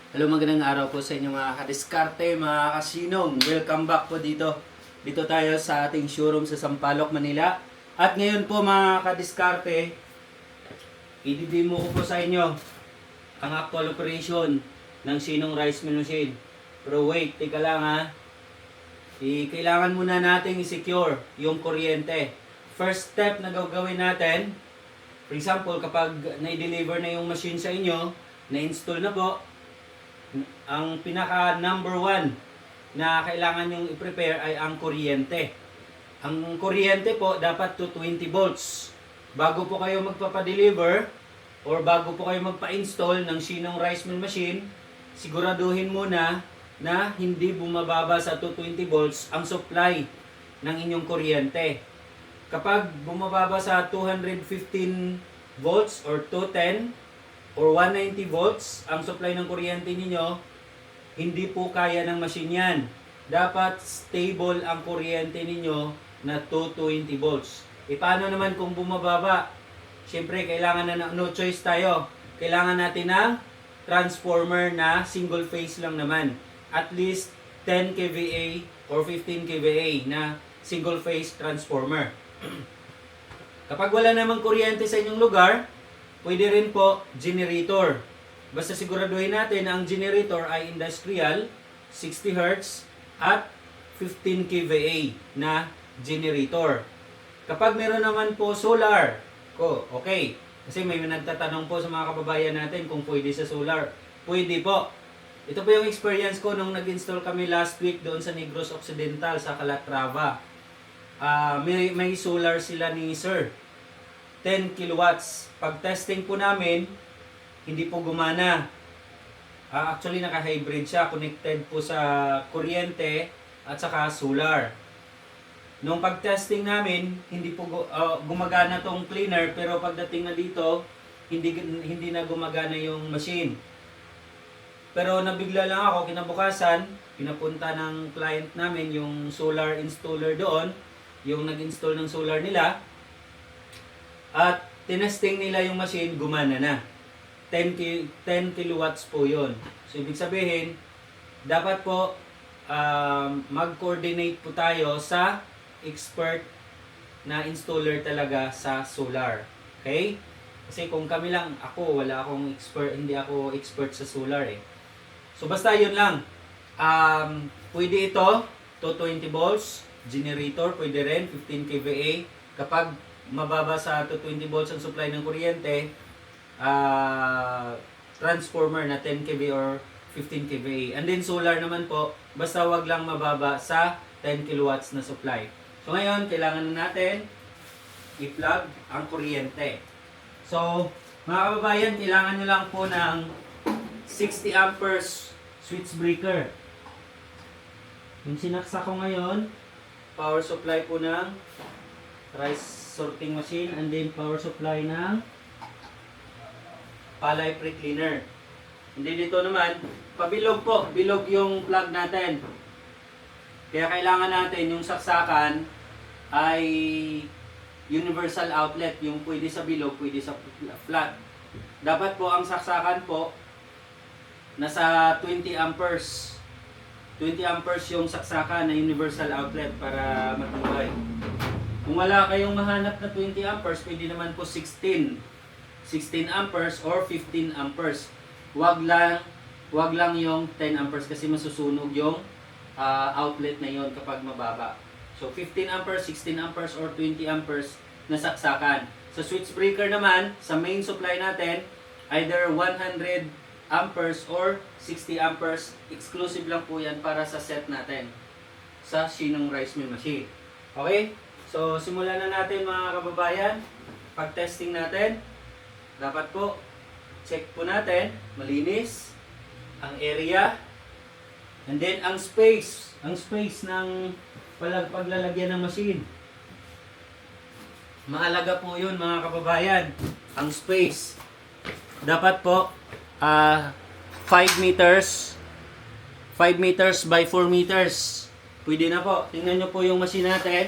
Hello, magandang araw po sa inyo mga kadiskarte, mga kasinong. Welcome back po dito. Dito tayo sa ating showroom sa Sampaloc, Manila. At ngayon po mga kadiskarte, i-demo ko po sa inyo ang actual operation ng Sinong Rice Mill Machine. Pero wait, teka lang ha. Kailangan muna nating i-secure yung kuryente. First step na gagawin natin, for example, kapag na-deliver na yung machine sa inyo, na-install na po, ang pinaka number one na kailangan yung i-prepare ay ang kuryente. Ang kuryente po dapat to 20 volts. Bago po kayo magpapadeliver or bago po kayo magpa-install ng Sinong Rice Mill Machine, siguraduhin muna na hindi bumababa sa 220 volts ang supply ng inyong kuryente. Kapag bumababa sa 215 volts or 210 or 190 volts ang supply ng kuryente ninyo, hindi po kaya ng machine yan. Dapat stable ang kuryente ninyo na 220 volts. E paano naman kung bumababa? Siyempre, kailangan na no choice tayo. Kailangan natin ng transformer na single phase lang naman. At least 10 kVA or 15 kVA na single phase transformer. Kapag wala namang kuryente sa inyong lugar, pwede rin po generator. Basta siguraduhin natin na ang generator ay industrial, 60 Hz at 15 kVA na generator. Kapag meron naman po solar, okay. Kasi may nagtatanong po sa mga kababayan natin kung pwede sa solar. Pwede po. Ito po yung experience ko nung nag-install kami last week doon sa Negros Occidental sa Calatrava. May solar sila ni Sir. 10 kilowatts. Pag testing po namin, hindi po gumana. Actually, naka-hybrid siya. Connected po sa kuryente at saka solar. Nung pag-testing namin, hindi po gumagana tong cleaner. Pero pagdating na dito, hindi na gumagana yung machine. Pero nabigla lang ako, kinabukasan, pinapunta ng client namin yung solar installer doon, yung nag-install ng solar nila. At tinesting nila yung machine, gumana na. 10 kilowatts po yun. So, ibig sabihin, dapat po mag-coordinate po tayo sa expert na installer talaga sa solar. Okay? Kasi kung kami lang, wala akong expert, hindi ako expert sa solar eh. So, basta yun lang. Pwede ito, 220 volts, generator, pwede rin, 15 kVA. Kapag mababa sa 220 volts ang supply ng kuryente, transformer na 10 kVA or 15 kVA. And then solar naman po, basta wag lang mababa sa 10 kilowatts na supply. So ngayon, kailangan na natin i-plug ang kuryente. So, mga kababayan, kailangan nyo lang po ng 60 amperes switch breaker. Yung sinaksak ko ngayon, power supply po ng rice sorting machine and then power supply ng palay pre-cleaner. Hindi dito naman, pabilog po, bilog yung plug natin. Kaya kailangan natin yung saksakan ay universal outlet, yung pwede sa bilog, pwede sa flat. Dapat po ang saksakan po nasa 20 amperes. 20 amperes yung saksakan na universal outlet para matibay. Kung wala kayong mahanap na 20 amperes, pwede naman po 16 amperes or 15 amperes. Wag lang yung 10 amperes kasi masusunog yung outlet na yon kapag mababa. So 15 amperes, 16 amperes or 20 amperes na saksakan. Sa switch breaker naman, sa main supply natin, either 100 amperes or 60 amperes, exclusive lang po yan para sa set natin sa Sinong Rice Mill Machine. Okay? So, simulan na natin mga kababayan. Pag-testing natin, dapat po, check po natin, malinis, ang area, and then ang space ng paglalagyan ng machine. Mahalaga po yun mga kababayan, ang space. Dapat po, 5 meters by 4 meters. Pwede na po. Tingnan nyo po yung machine natin.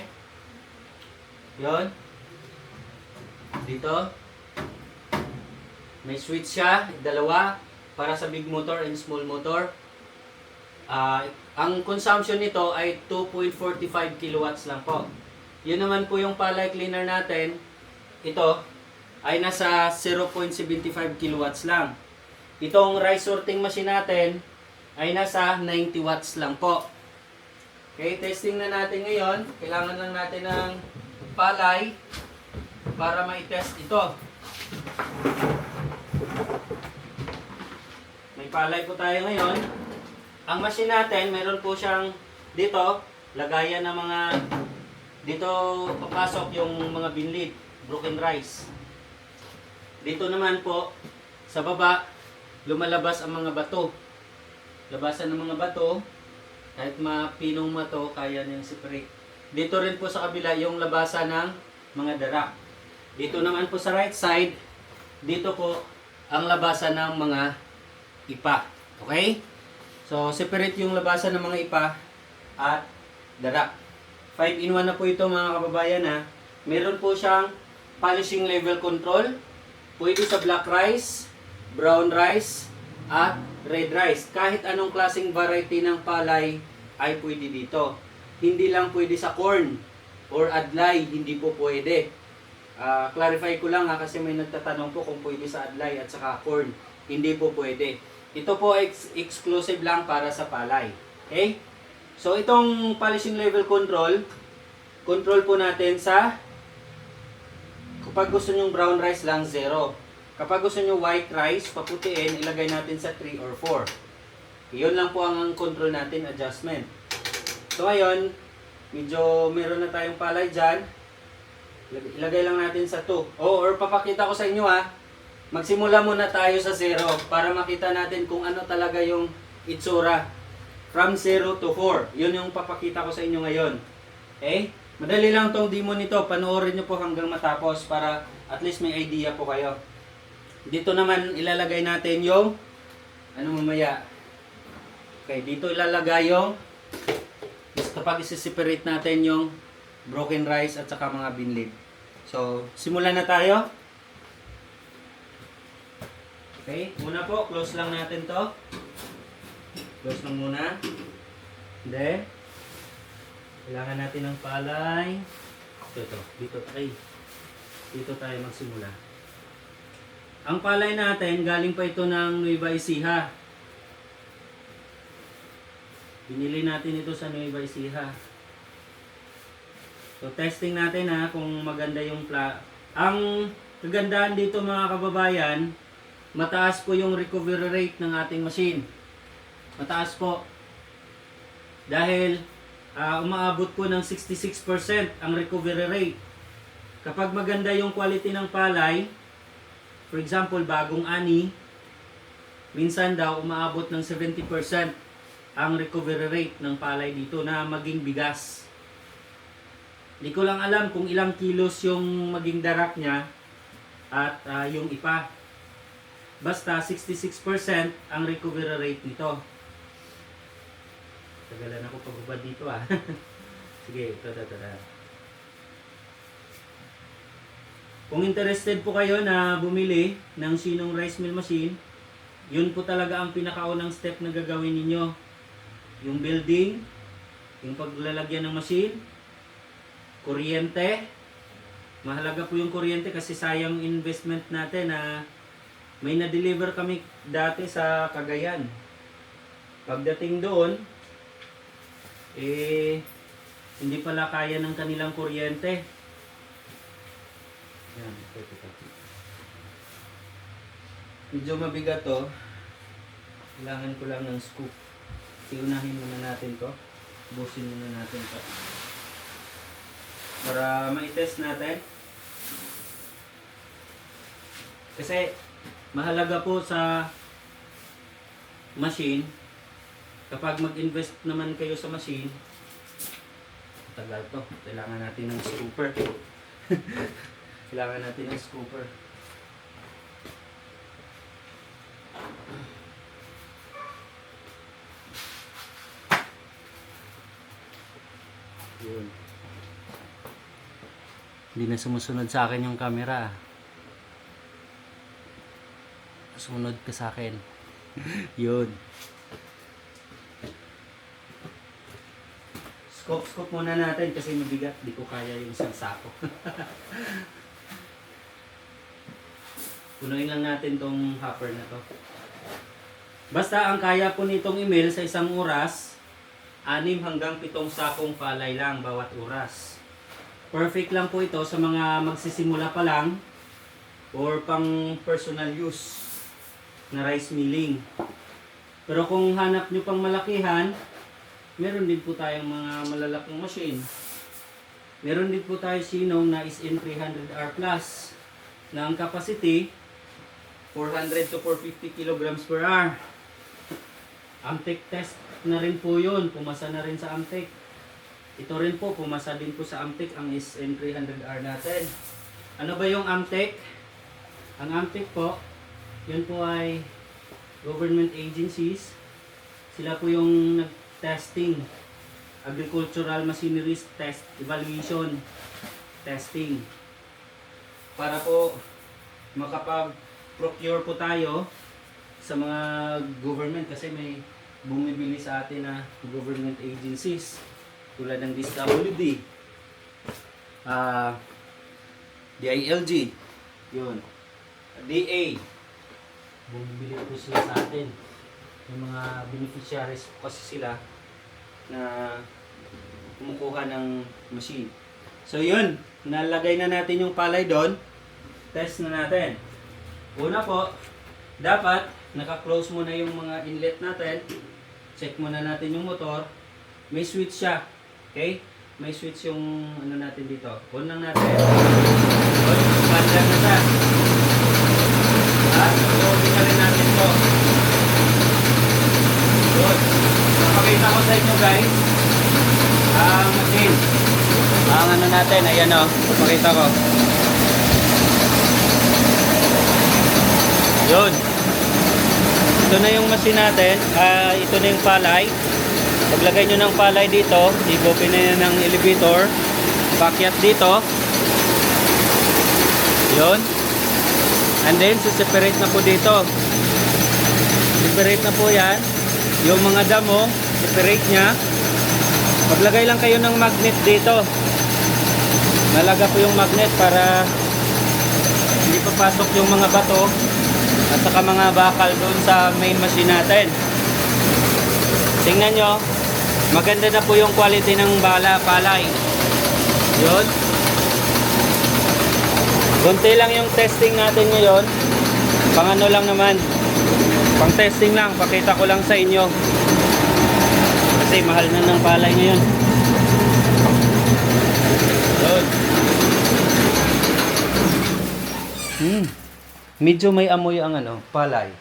Yon. Dito. May switch siya, dalawa. para sa big motor and small motor. Ang consumption nito ay 2.45 kilowatts lang po. Yun naman po yung palay cleaner natin. Ito ay nasa 0.75 kilowatts lang. Itong rice sorting machine natin ay nasa 90 watts lang po. Okay, testing na natin ngayon. Kailangan lang natin ng palay para ma-test ito. May palay po tayo ngayon. Ang machine natin, meron po siyang dito, lagayan ng mga, dito papasok yung mga binlid, broken rice. Dito naman po, sa baba, lumalabas ang mga bato. Labasan ng mga bato, kahit mapinong mato, kaya niyang separate. Dito rin po sa kabila, yung labasan ng mga darak. Dito naman po sa right side, dito po ang labasan ng mga ipa. Okay? So, separate yung labasan ng mga ipa at darak. 5-in-1 na po ito mga kababayan ha. Meron po siyang polishing level control. Pwede sa black rice, brown rice, at red rice. Kahit anong klaseng variety ng palay ay pwede dito. Hindi lang pwede sa corn or adlay, hindi po pwede. Clarify ko lang ha, kasi may nagtatanong po kung pwede sa adlay at saka corn. Hindi po pwede. Ito po exclusive lang para sa palay. Okay? So itong polishing level control, control po natin sa, kapag gusto nyo brown rice lang, 0. Kapag gusto nyo white rice, paputiin, ilagay natin sa 3 or 4. Iyon lang po ang control natin, adjustment. So ngayon, medyo meron na tayong palay dyan. Ilagay lang natin sa 2. Or papakita ko sa inyo ha. Magsimula muna tayo sa 0 para makita natin kung ano talaga yung itsura. From 0 to 4. Yun yung papakita ko sa inyo ngayon. Okay? Madali lang tong demo nito. Panoorin nyo po hanggang matapos para at least may idea po kayo. Dito naman ilalagay natin yung ano mamaya. Okay, dito ilalagay yung kapag isi-separate natin yung broken rice at saka mga binlid. So, simulan na tayo. Okay, muna po, close lang natin to. Close lang muna. Then, kailangan natin ng palay. Dito tayo magsimula. Ang palay natin, galing pa ito ng Nueva Ecija. Binili natin ito sa Nueva Ecija. So, testing natin ha, kung maganda yung Ang kagandahan dito mga kababayan, mataas po yung recovery rate ng ating machine. Mataas po. Dahil umaabot po ng 66% ang recovery rate. Kapag maganda yung quality ng palay, for example, bagong ani, minsan daw umaabot ng 70% ang recovery rate ng palay dito na maging bigas. Hindi ko lang alam kung ilang kilos yung maging darak niya at yung ipa. Basta 66% ang recovery rate nito. Tagalan ako pagbabad dito ah. Sige, ito. Kung interested po kayo na bumili ng Sinong Rice Mill Machine, yun po talaga ang pinakaunang step na gagawin ninyo. Yung building, yung paglalagyan ng machine, kuryente. Mahalaga po yung kuryente kasi sayang investment natin na may na-deliver kami dati sa Cagayan. Pagdating doon, hindi pala kaya ng kanilang kuryente. Yan, ito. Medyo mabigat to. Kailangan ko lang ng scoop. Iunahin muna natin to. Busin muna natin to. Para ma-test natin. Kasi mahalaga po sa machine, kapag mag-invest naman kayo sa machine, tagal to. Kailangan natin ng scooper. Kailangan natin ng scooper. Yun. Hindi na sumusunod sa akin yung camera. Sumunod ka sa akin. Yun. Scope muna natin kasi mabigat. Di ko kaya yung isang sako. Punuin lang natin tong hopper na to. Basta ang kaya po nitong email sa isang oras, 6 hanggang 7 sakong palay lang bawat oras. Perfect lang po ito sa mga magsisimula pa lang or pang personal use na rice milling. Pero kung hanap nyo pang malakihan, meron din po tayong mga malalaking machine. Meron din po tayo sinong na SN300R Plus na ang capacity 400 to 450 kilograms per hour. Amtech test na rin po yun. Pumasa na rin sa Amtech. Ito rin po, pumasa din po sa Amtech ang SN300R natin. Ano ba yung Amtech? Ang Amtech po, yun po ay government agencies. Sila po yung nag-testing. Agricultural machineries test, evaluation, testing. Para po makapag-procure po tayo sa mga government kasi may bumibili sa atin na government agencies tulad ng DSWD, DILG, yun, DA, bumibili po sila sa atin. Yung mga beneficiaries po kasi sila na kumukuha ng machine. So yun, nalagay na natin yung palay doon. Test na natin. Una po, dapat naka-close muna yung mga inlet natin. Check muna natin yung motor. May switch siya. Okay? May switch yung ano natin dito. On lang natin. On, standard na siya. At i-open na rin natin ito. Good. Napakita ko sa inyo guys. Ang machine. Ang ano natin, ayan o. Napakita ko. Yun. Ito na yung machine natin. Ito na yung palay. Paglagay nyo ng palay dito, i-open na yan ng elevator. Pakyat dito. Yun. And then, separate na po dito. Separate na po yan. Yung mga damo, separate nya. Maglagay lang kayo ng magnet dito. Nalaga po yung magnet para hindi papasok yung mga bato at saka mga bakal doon sa main machine natin. Tingnan nyo, maganda na po yung quality ng palay. Yun. Kunti lang yung testing natin ngayon. Pang ano lang naman. Pang testing lang, pakita ko lang sa inyo. Kasi mahal na ng palay ngayon. Yun. Medyo may amoy ang ano, palay.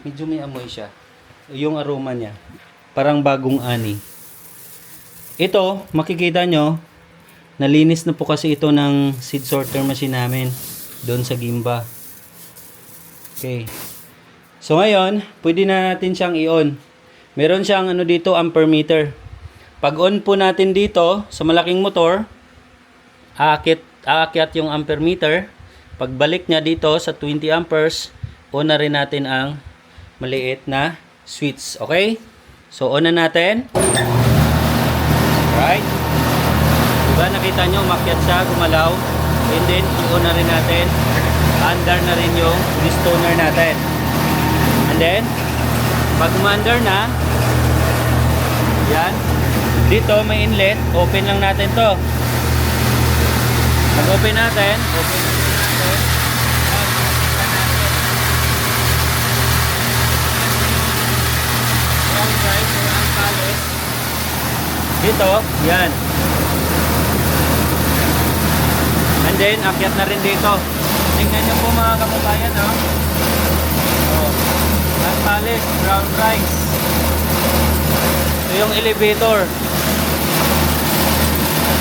Medyo may amoy siya. Yung aroma niya. Parang bagong ani. Ito, makikita nyo, nalinis na po kasi ito ng seed sorter machine namin. Doon sa Gimba. Okay. So ngayon, pwede na natin siyang i-on. Meron siyang ano dito, ampere meter. Pag on po natin dito, sa malaking motor, aakyat yung ampere meter. Pagbalik niya dito sa 20 amperes, on na rin natin ang maliit na switch. Okay? So, on na natin. Right? Diba, nakita nyo, umakyat siya, gumalaw. And then, i-on na rin natin. Under na rin yung pistoner natin. And then, pag umandar na, yan. Dito, may inlet. Open lang natin to. Pag-open natin, open natin. Dito, yan. And then, akyat na rin dito. Tingnan nyo po mga kababayan, no? Oh, ang palis, brown rice. Ito yung elevator.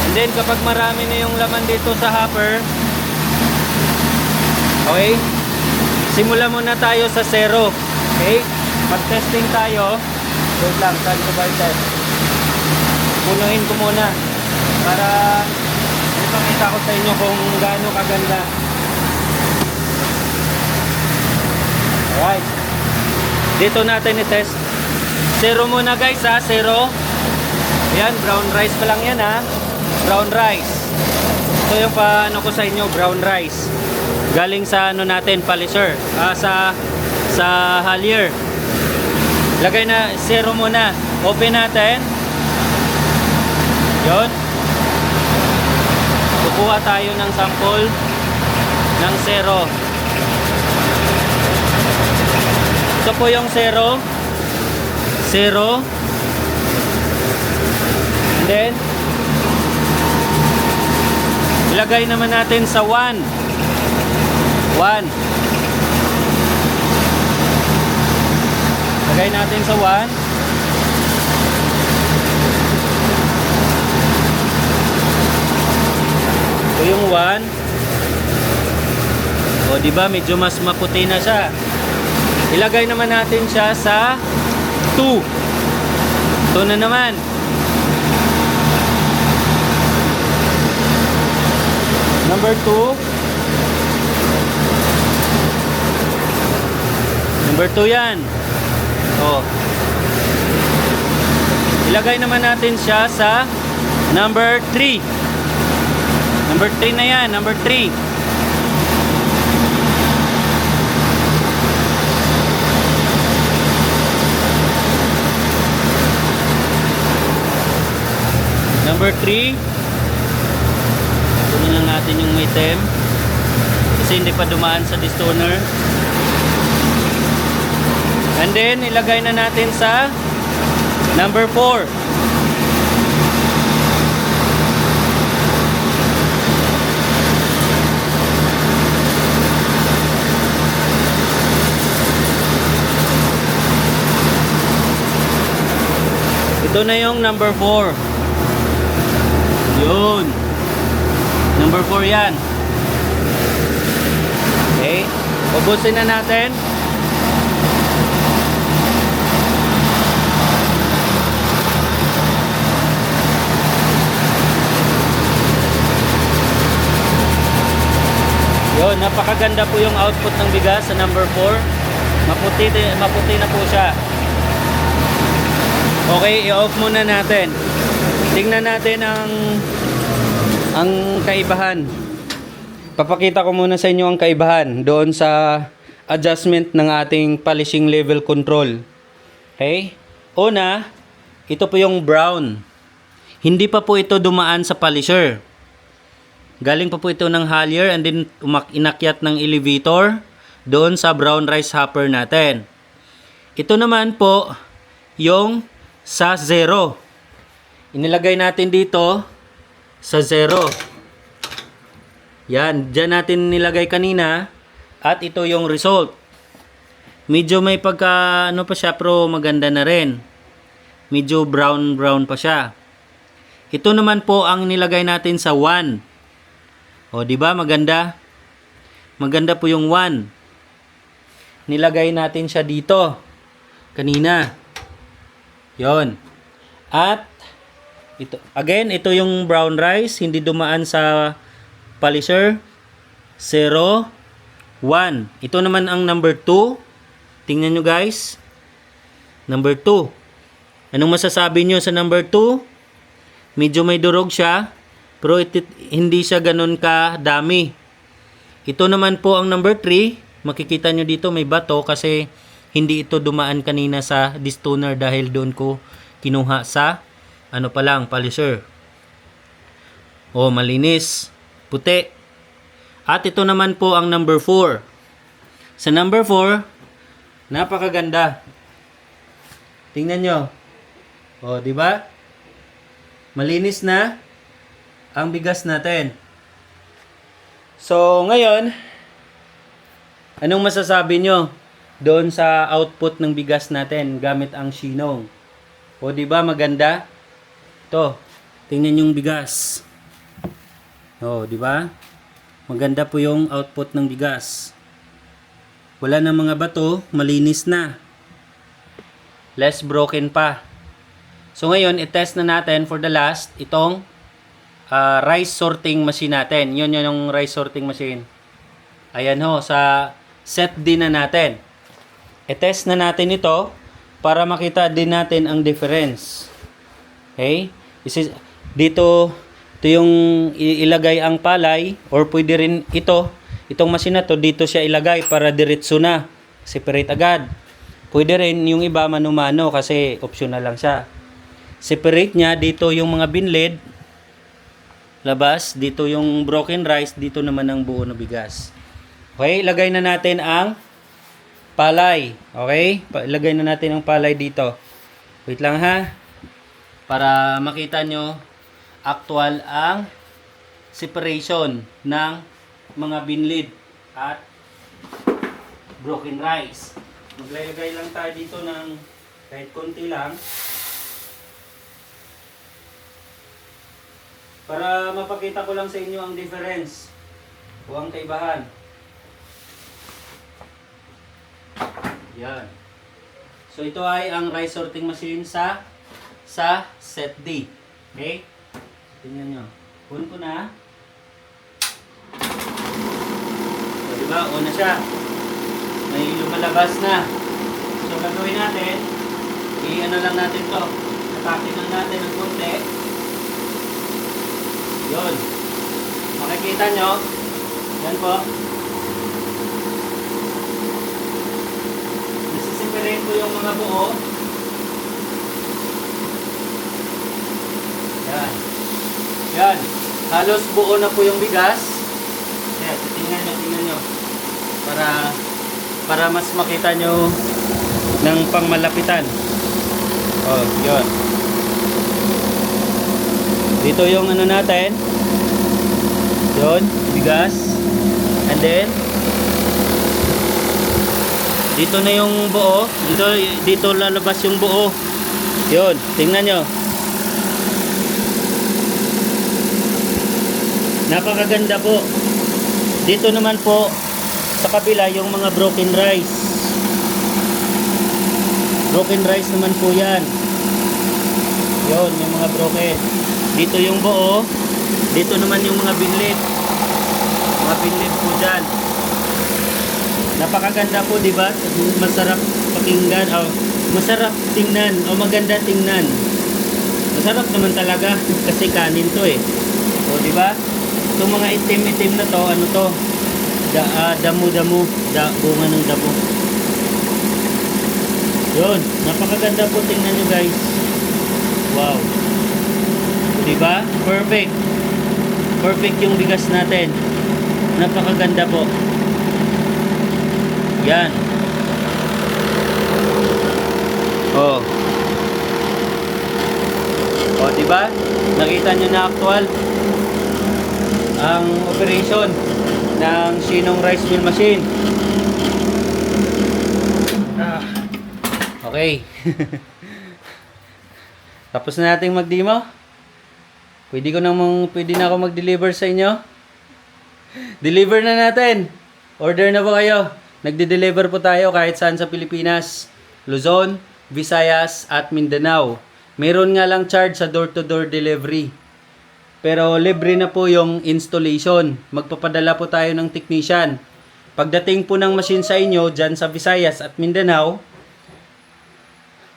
And then, kapag marami na yung laman dito sa hopper, okay, simula muna tayo sa 0. Okay? Mag-testing tayo. Wait lang, saan ko ba i-test? Punuin ko muna para ipakita ko sa inyo kung gaano kaganda. Alright. Dito natin i-test. Zero muna guys ha, zero. Yan, brown rice pa lang yan ha. Brown rice. Ito yung paano ko sa inyo, brown rice. Galing sa ano natin, polisher. Sa Halier. Lagay na, zero muna. Open natin. Yun. Kukuha tayo ng sample ng zero. Ito po yung zero. Zero. And then, ilagay naman natin sa 1. 1. Lagay natin sa 1. Ito yung 1. O, diba? Medyo mas maputi na siya. Ilagay naman natin siya sa 2. Ito na naman. Number 2. Number 2 yan. O. Ilagay naman natin siya sa number 3. Number 3 na yan. Number 3. Number 3. Tunan lang natin yung item kasi hindi pa dumaan sa distoner. And then ilagay na natin sa number 4. Ito na yung number 4. Yun. Number 4 yan. Okay. Ubusin na natin. Yun. Napakaganda po yung output ng bigas sa number 4. Maputi na po siya. Okay. I-off muna natin. Tingnan natin ang kaibahan. Papakita ko muna sa inyo ang kaibahan doon sa adjustment ng ating polishing level control. Okay? Una, ito po yung brown. Hindi pa po ito dumaan sa polisher. Galing pa po ito ng Halier and then inakyat ng elevator doon sa brown rice hopper natin. Ito naman po yung sa zero. Inilagay natin dito sa 0. Yan, dyan natin nilagay kanina at ito yung result. Medyo may pagka ano pa siya pero maganda na rin. Medyo brown pa siya. Ito naman po ang nilagay natin sa 1. O di ba maganda? Maganda po yung 1. Nilagay natin siya dito kanina. 'Yon. At ito, again, ito yung brown rice, hindi dumaan sa polisher. 0, 1. Ito naman ang number 2. Tingnan nyo guys. Number 2. Anong masasabi nyo sa number 2? Medyo may durog siya, pero hindi siya ganun ka dami. Ito naman po ang number 3. Makikita nyo dito may bato kasi hindi ito dumaan kanina sa distoner dahil doon ko kinuha sa ano pa lang, polisher. O, malinis. Puti. At ito naman po ang number 4. Sa number 4, napakaganda. Tingnan nyo. O, di ba? Malinis na ang bigas natin. So, ngayon, anong masasabi nyo doon sa output ng bigas natin gamit ang Shinong? O, di ba maganda? Ito, tingnan yung bigas. O, di ba? Maganda po yung output ng bigas. Wala na mga bato, malinis na. Less broken pa. So ngayon, i-test na natin for the last itong rice sorting machine natin. Yun yung rice sorting machine. Ayan ho, sa set D na natin. I-test na natin ito para makita din natin ang difference. Okay? Dito, ito yung ilagay ang palay, or pwede rin itong machine na to, dito siya ilagay para diretso na. Separate agad. Pwede rin yung iba mano-mano kasi optional lang siya. Separate niya, dito yung mga binlid, labas, dito yung broken rice, dito naman ang buo na bigas. Okay, ilagay na natin ang palay. Okay? Ilagay na natin ang palay dito. Wait lang ha. Para makita nyo actual ang separation ng mga binlid at broken rice. Maglagay lang tayo dito ng kahit konti lang para mapakita ko lang sa inyo ang difference o ang kaibahan. Yan. So ito ay ang rice sorting machine sa set D. Okay? Tingnan nyo. On ko na. So diba? On na siya. May lumalabas na. So gagawin natin, i-ano lang natin to. Atakin lang natin ng konti. Yun. Makikita nyo. Yan po. Nasiseparate ko yung mga buo. Yan. Yan. Halos buo na po yung bigas. Yan. Tingnan nyo. Para mas makita nyo ng pangmalapitan. Oh, yun. Dito yung ano natin. Yun, bigas. And then dito na yung buo. Dito lalabas yung buo. Yun, tingnan nyo. Napakaganda po. Dito naman po sa kabila yung mga broken rice. Broken rice naman po yan. Yun, yung mga broken. Dito yung buo. Dito naman yung mga binlid. Mga binlid po dyan. Napakaganda po, di ba? Masarap pakinggan. Oh, masarap tingnan. O maganda tingnan. Masarap naman talaga kasi kanin to eh. O di ba? Itong mga itim-itim na to, ano to? Damo-damo. Bunga ng damo. Yun. Napakaganda po. Tingnan nyo guys. Wow. Diba? Perfect. Perfect yung bigas natin. Napakaganda po. Yan. Oh. Oh, diba? Nakita nyo na actual ang operation ng Sinong Rice Mill Machine. Okay. Tapos na nating mag-demo. Pwede na ako mag-deliver sa inyo. Deliver na natin. Order na ba kayo? Nagde-deliver po tayo kahit saan sa Pilipinas. Luzon, Visayas at Mindanao. Meron nga lang charge sa door-to-door delivery. Pero libre na po yung installation. Magpapadala po tayo ng technician. Pagdating po ng machine sa inyo dyan sa Visayas at Mindanao,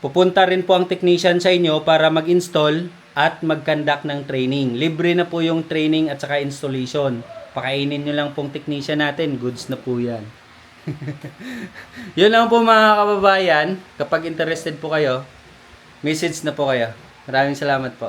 pupunta rin po ang technician sa inyo para mag-install at mag-conduct ng training. Libre na po yung training at saka installation. Pakainin nyo lang pong technician natin. Goods na po yan. Yun lang po mga kababayan. Kapag interested po kayo, message na po kayo. Maraming salamat po.